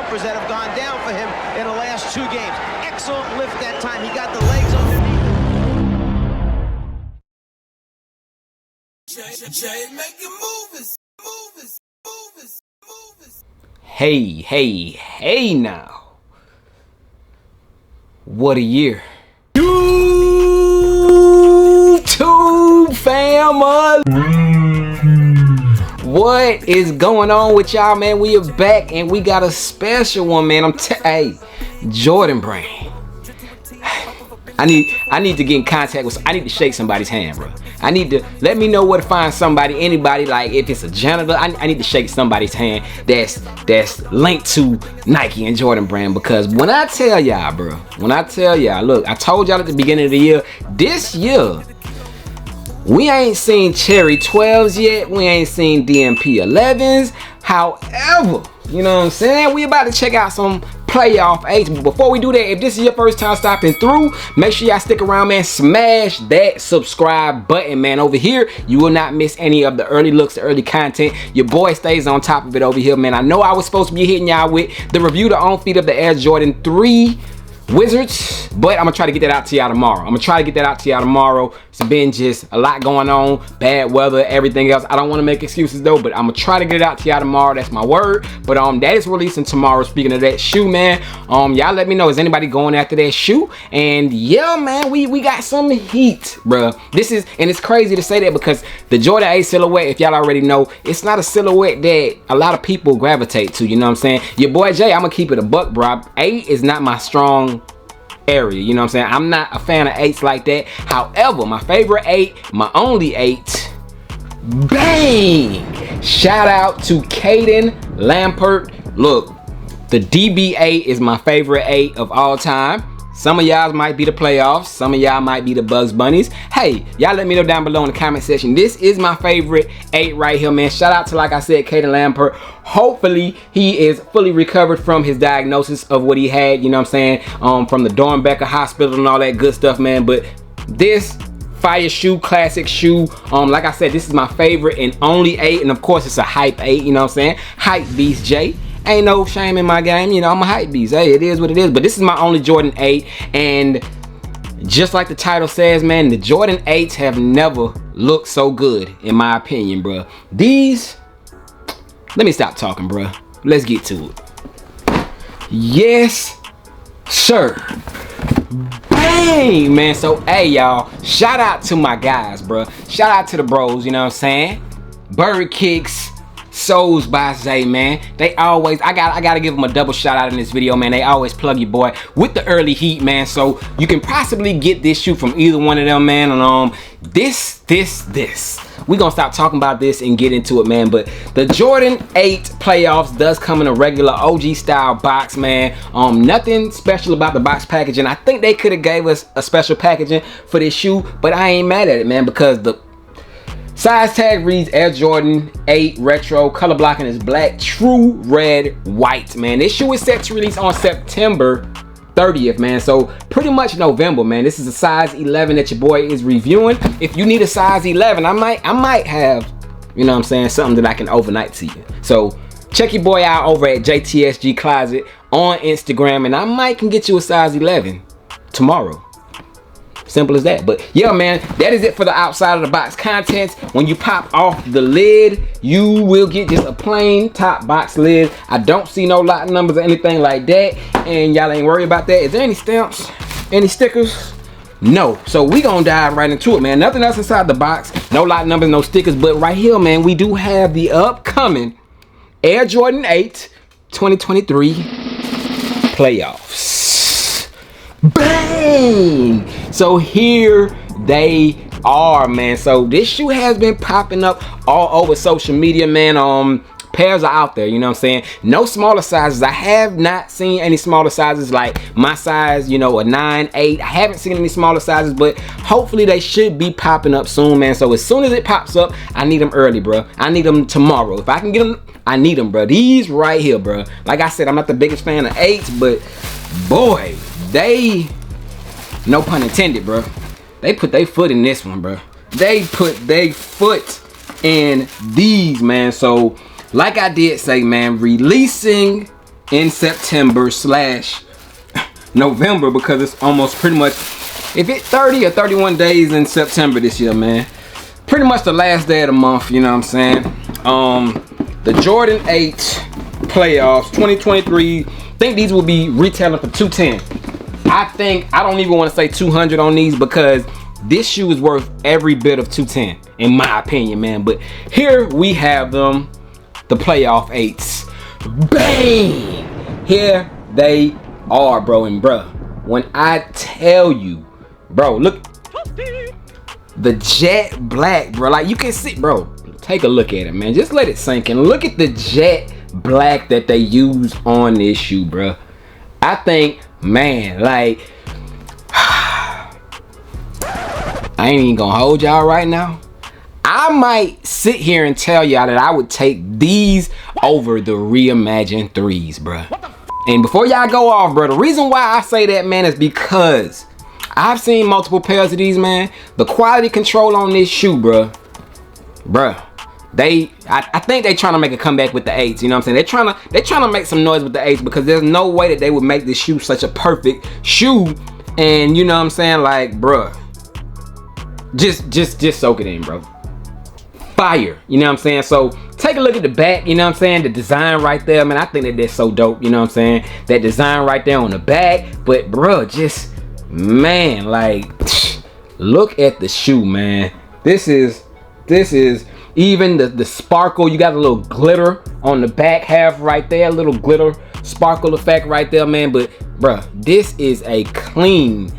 jumpers that have gone down for him in the last 2 games. Excellent lift that time. He got the legs underneath. Jay making moves. Hey now. What a year. YouTube family. What is going on with y'all, man? We are back and we got a special one, man. Hey, Jordan Brand. I need to get in contact with. I need to shake somebody's hand, bro. I need to let me know where to find somebody, anybody. Like if it's a janitor, I need to shake somebody's hand that's linked to Nike and Jordan Brand. Because when I tell y'all, bro, look, I told y'all at the beginning of the year, this year we ain't seen Cherry 12s yet. We ain't seen DMP 11s. However, you know what I'm saying? We about to check out some playoff 8s. But before we do that, if this is your first time stopping through, make sure y'all stick around, man. Smash that subscribe button, man. Over here, you will not miss any of the early looks, the early content. Your boy stays on top of it over here, man. I know I was supposed to be hitting y'all with the review, the on-feet of the Air Jordan 3 Wizards, but I'm gonna try to get that out to y'all tomorrow. It's been just a lot going on, bad weather, everything else. I don't want to make excuses though, but I'm gonna try to get it out to y'all tomorrow. That's my word. But that is releasing tomorrow. Speaking of that shoe, man, y'all let me know, is anybody going after that shoe? And yeah, man, we got some heat, bruh. And it's crazy to say that because the Jordan 8 silhouette, if y'all already know, it's not a silhouette that a lot of people gravitate to. You know what I'm saying? Your boy Jay, I'm gonna keep it a buck, bro. 8 is not my strong area, you know what I'm saying? I'm not a fan of 8s like that. However, my favorite 8, my only 8, bang! Shout out to Kathleen Lampert. Look, the DB8 is my favorite 8 of all time. Some of y'all might be the playoffs, some of y'all might be the Bugs Bunnies. Hey, y'all let me know down below in the comment section. This is my favorite 8 right here, man. Shout out to, like I said, Kathleen Lampert. Hopefully he is fully recovered from his diagnosis of what he had, you know what I'm saying, from the Dornbecker Hospital and all that good stuff, man. But this fire shoe, classic shoe, like I said, this is my favorite and only 8, and of course it's a hype 8, you know what I'm saying? Hype beast Jay. Ain't no shame in my game, you know, I'm a hype beast. Hey, it is what it is. But this is my only Jordan 8, and just like the title says, man, the Jordan 8s have never looked so good, in my opinion, bro. These, let me stop talking, bro. Let's get to it. Yes, sir. Bang, man. So, hey, y'all, shout out to my guys, bro. Shout out to the bros, you know what I'm saying? Bird Kicks, Souls by Zay, man. They always, I gotta give them a double shout out in this video, man. They always plug your boy with the early heat, man. So you can possibly get this shoe from either one of them, man. And this. We gonna stop talking about this and get into it, man. But the Jordan 8 playoffs does come in a regular OG style box, man. Nothing special about the box packaging. I think they could have gave us a special packaging for this shoe, but I ain't mad at it, man, because the size tag reads Air Jordan 8 Retro. Color blocking is black, true red, white, man. This shoe is set to release on September 30th, man. So pretty much November, man. This is a size 11 that your boy is reviewing. If you need a size 11, I might have, you know what I'm saying, something that I can overnight to you. So check your boy out over at JTSG Closet on Instagram, and I might can get you a size 11 tomorrow. Simple as that. But yeah, man, that is it for the outside of the box contents. When you pop off the lid, you will get just a plain top box lid. I don't see no lot numbers or anything like that, and y'all ain't worried about that. Is there any stamps, any stickers? No. So we gonna dive right into it, man. Nothing else inside the box, no lot numbers, no stickers. But right here, man, we do have the upcoming Air Jordan 8 2023 playoffs. Bang! So here they are, man. So this shoe has been popping up all over social media, man. Pairs are out there, you know what I'm saying? No smaller sizes. I have not seen any smaller sizes like my size, you know, a 9, 8. I haven't seen any smaller sizes, but hopefully they should be popping up soon, man. So as soon as it pops up, I need them early, bro. I need them tomorrow. If I can get them, I need them, bro. These right here, bro. Like I said, I'm not the biggest fan of 8s, but boy, they, no pun intended, bro, they put their foot in this one, bro. They put their foot in these, man. So like I did say, man, releasing in September slash November, because it's almost pretty much, if it's 30 or 31 days in September this year, man. Pretty much the last day of the month, you know what I'm saying? The Jordan 8 playoffs 2023, I think these will be retailing for $210. I don't even want to say 200 on these, because this shoe is worth every bit of $210 in my opinion, man. But here we have them, the playoff 8s. Bang! Here they are, bro. And bro, when I tell you, bro, look, the jet black, bro, like you can see, bro, take a look at it, man. Just let it sink in. Look at the jet black that they use on this shoe, bro. I think, man, like, I ain't even gonna hold y'all right now. I might sit here and tell y'all that I would take these over the reimagined 3s, bro. And before y'all go off, bro, the reason why I say that, man, is because I've seen multiple pairs of these, man. The quality control on this shoe, bro. I think they trying to make a comeback with the 8s, you know what I'm saying? They're trying to make some noise with the 8s, because there's no way that they would make this shoe such a perfect shoe. And you know what I'm saying? Like, bro, just soak it in, bro. Fire, you know what I'm saying? So take a look at the back, you know what I'm saying? The design right there, man, I think that they're so dope, you know what I'm saying? That design right there on the back. But bro, just, man, like, look at the shoe, man. This is even the sparkle. You got a little glitter on the back half right there, a little glitter sparkle effect right there, man. But bro, this is a clean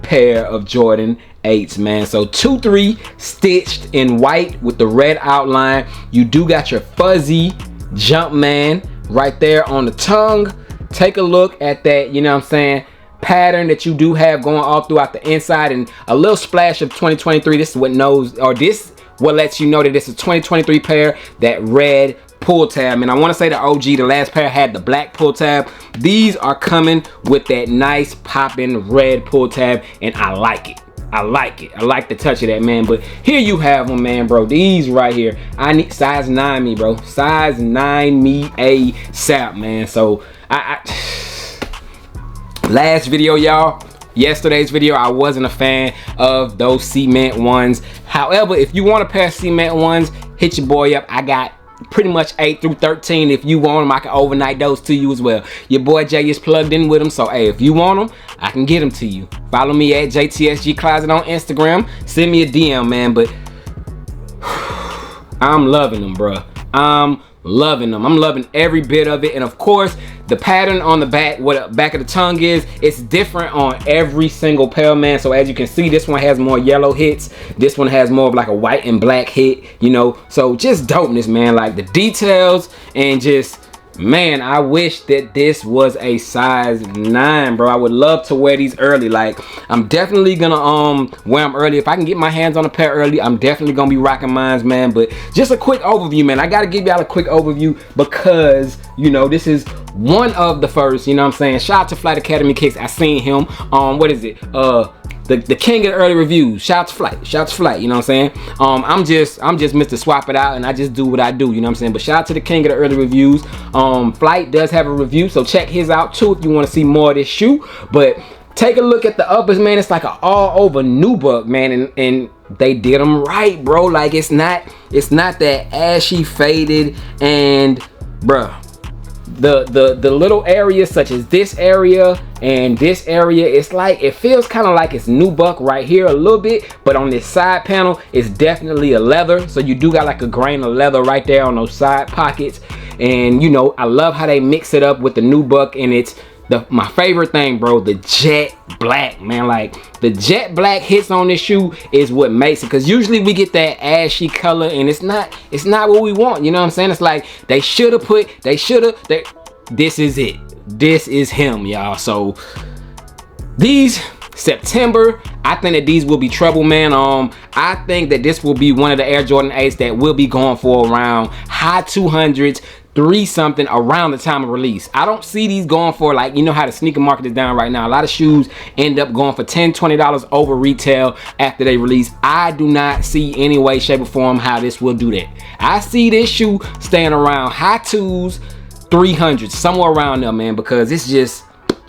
pair of Jordan 8s, man. So 2-3 stitched in white with the red outline. You do got your fuzzy Jumpman right there on the tongue. Take a look at that, you know what I'm saying, pattern that you do have going all throughout the inside, and a little splash of 2023. This is what knows, or this what lets you know that this is a 2023 pair. That red pull tab, and I want to say the OG, the last pair, had the black pull tab. These are coming with that nice popping red pull tab, and I like it. I like the touch of that, man. But here you have them, man, bro. These right here, I need size 9 me, bro. Size 9 me ASAP, man. So last video, y'all, yesterday's video, I wasn't a fan of those cement ones. However, if you want a pair of cement ones, hit your boy up. I got pretty much 8 through 13. If you want them, I can overnight those to you as well. Your boy Jay is plugged in with them, so hey, if you want them, I can get them to you. Follow me at JTSG Closet on Instagram. Send me a DM, man. But I'm loving them, bro. I'm loving them. I'm loving every bit of it. And of course, the pattern on the back, what the back of the tongue is, it's different on every single pair, man. So as you can see, this one has more yellow hits. This one has more of like a white and black hit, you know. So just dopeness, man. Like the details, and just, man, I wish that this was a size 9, bro. I would love to wear these early. Like, I'm definitely gonna wear them early. If I can get my hands on a pair early, I'm definitely gonna be rocking mines, man. But just a quick overview, man. I gotta give y'all a quick overview because, you know, this is one of the first, you know what I'm saying? Shout out to Flight Academy Kicks. I seen him, what is it? The king of the early reviews. Shout out to Flight, you know what I'm saying? I'm just Mr. Swap It Out, and I just do what I do, you know what I'm saying? But shout out to the king of the early reviews. Flight does have a review, so check his out too if you want to see more of this shoe. But take a look at the uppers, man. It's like an all over nubuck, man, and they did them right, bro. Like, it's not that ashy faded, and bruh, the little areas such as this area and this area, it's like, it feels kind of like it's nubuck right here a little bit, but on this side panel it's definitely a leather. So you do got like a grain of leather right there on those side pockets. And you know, I love how they mix it up with the nubuck, and it's my favorite thing, bro, the jet black, man. Like, the jet black hits on this shoe is what makes it, because usually we get that ashy color, and it's not what we want, you know what I'm saying? It's like this is it. This is him, y'all. So these September, I think that these will be trouble, man. I think that this will be one of the Air Jordan 8s that will be going for around high 200s, 3 something around the time of release. I don't see these going for, like, you know how the sneaker market is down right now. A lot of shoes end up going for $10, $20 over retail after they release. I do not see any way, shape, or form how this will do that. I see this shoe staying around high 2s, 300, somewhere around there, man, because it's just,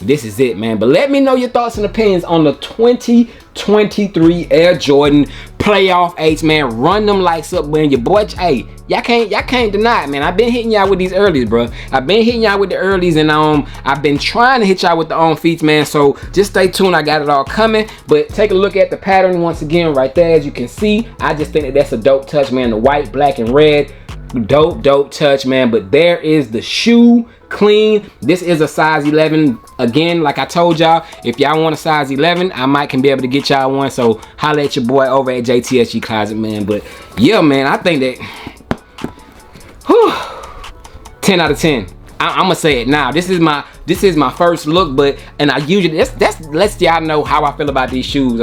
this is it, man. But let me know your thoughts and opinions on the 2023 Air Jordan playoff 8s, man. Run them likes up, man. Your boy, hey, y'all can't deny it, man. I've been hitting y'all with these earlies, bro. I've been hitting y'all with the earlies, and I've been trying to hit y'all with the on feats, man. So just stay tuned. I got it all coming. But take a look at the pattern once again right there. As you can see, I just think that that's a dope touch, man. The white, black, and red, dope touch, man. But there is the shoe. Clean. This is a size 11. Again, like I told y'all, if y'all want a size 11, I can be able to get y'all one. So holla at your boy over at JTSG Closet, man. But yeah, man, I think that 10 out of 10. I'm gonna say it now. This is my first look, but I usually that's lets y'all know how I feel about these shoes.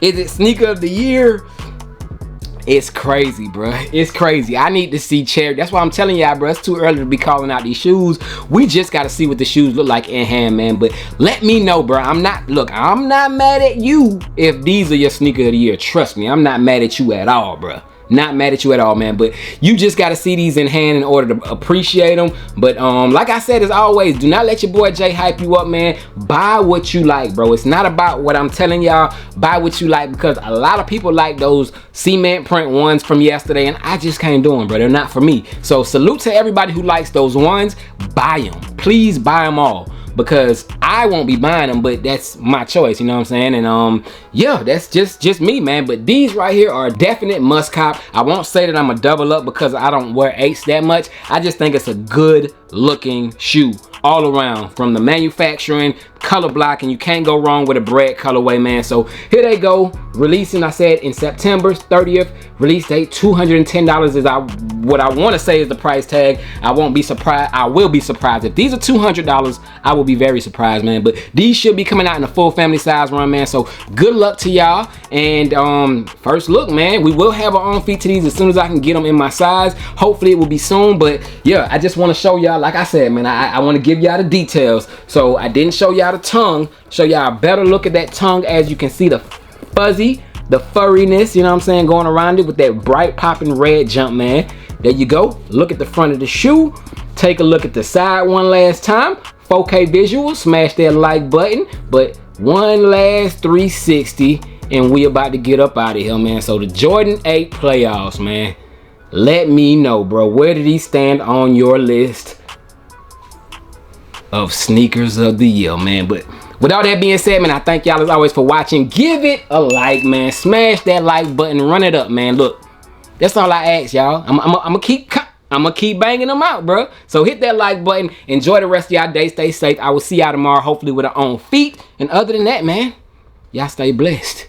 Is it sneaker of the year? It's crazy, bro. It's crazy. I need to see cherry. That's why I'm telling y'all, bro. It's too early to be calling out these shoes. We just got to see what the shoes look like in hand, man. But let me know, bro. I'm not mad at you if these are your sneaker of the year. Trust me, I'm not mad at you at all, bro. Not mad at you at all, man. But you just got to see these in hand in order to appreciate them. But like I said, as always, do not let your boy Jay hype you up, man. Buy what you like, bro. It's not about what I'm telling y'all. Buy what you like, because a lot of people like those cement print ones from yesterday, and I just can't do them, bro. They're not for me. So salute to everybody who likes those ones. Buy them. Please buy them all, because I won't be buying them, but that's my choice, you know what I'm saying? And yeah, that's just me, man. But these right here are a definite must cop. I won't say that I'm a double up because I don't wear 8s that much. I just think it's a good looking shoe all around, from the manufacturing, color blocking. You can't go wrong with a bread colorway, man. So here they go, releasing, I said, in September 30th. Release date $210 is what I want to say is the price tag. I won't be surprised. I will be surprised if these are $200. I will be very surprised, man. But these should be coming out in a full family size run, man. So good luck to y'all. And first look, man, we will have our own feet to these as soon as I can get them in my size. Hopefully it will be soon. But yeah, I just want to show y'all, like I said, man, I want to give y'all the details. So I didn't show y'all the tongue. Show y'all a better look at that tongue. As you can see, the fuzzy, the furriness, you know what I'm saying, going around it with that bright popping red jump, man. There you go. Look at the front of the shoe. Take a look at the side one last time. 4K visual. Smash that like button. But one last 360, and we about to get up out of here, man. So the Jordan 8 playoffs, man. Let me know, bro. Where did he stand on your list of sneakers of the year, man? But with all that being said, man, I thank y'all as always for watching. Give it a like, man. Smash that like button. Run it up, man. Look, that's all I ask, y'all. I'm gonna keep banging them out, bro. So hit that like button. Enjoy the rest of y'all day. Stay safe. I will see y'all tomorrow, hopefully with our own feet. And other than that, man, y'all stay blessed.